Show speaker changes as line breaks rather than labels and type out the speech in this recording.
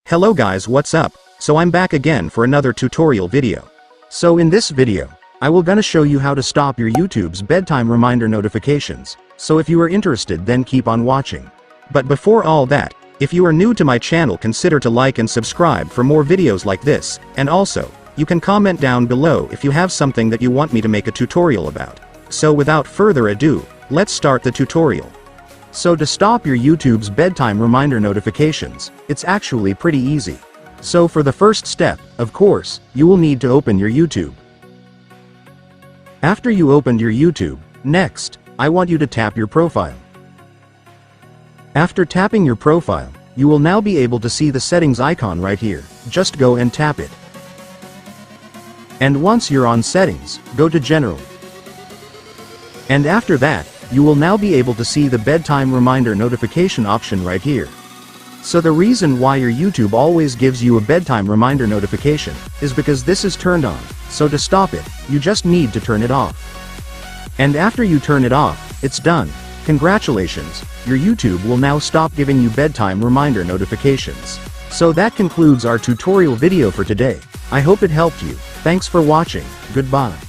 Hello guys, what's up? So I'm back again for another tutorial video. So in this video, I will gonna show you how to stop your YouTube's bedtime reminder notifications. So if you are interested, then keep on watching. But before all that, if you are new to my channel, consider to like and subscribe for more videos like this, and also, you can comment down below if you have something that you want me to make a tutorial about. So without further ado, let's start the tutorial. So to stop your YouTube's bedtime reminder notifications, it's actually pretty easy. So for the first step, of course, you will need to open your YouTube. After you opened your YouTube, next, I want you to tap your profile. After tapping your profile, you will now be able to see the settings icon right here. Just go and tap it. And once you're on settings, go to general. And after that, you will now be able to see the bedtime reminder notification option right here. So the reason why your YouTube always gives you a bedtime reminder notification is because this is turned on. So to stop it, you just need to turn it off. And after you turn it off, it's done. Congratulations, your YouTube will now stop giving you bedtime reminder notifications. So that concludes our tutorial video for today. I hope it helped you. Thanks for watching. Goodbye.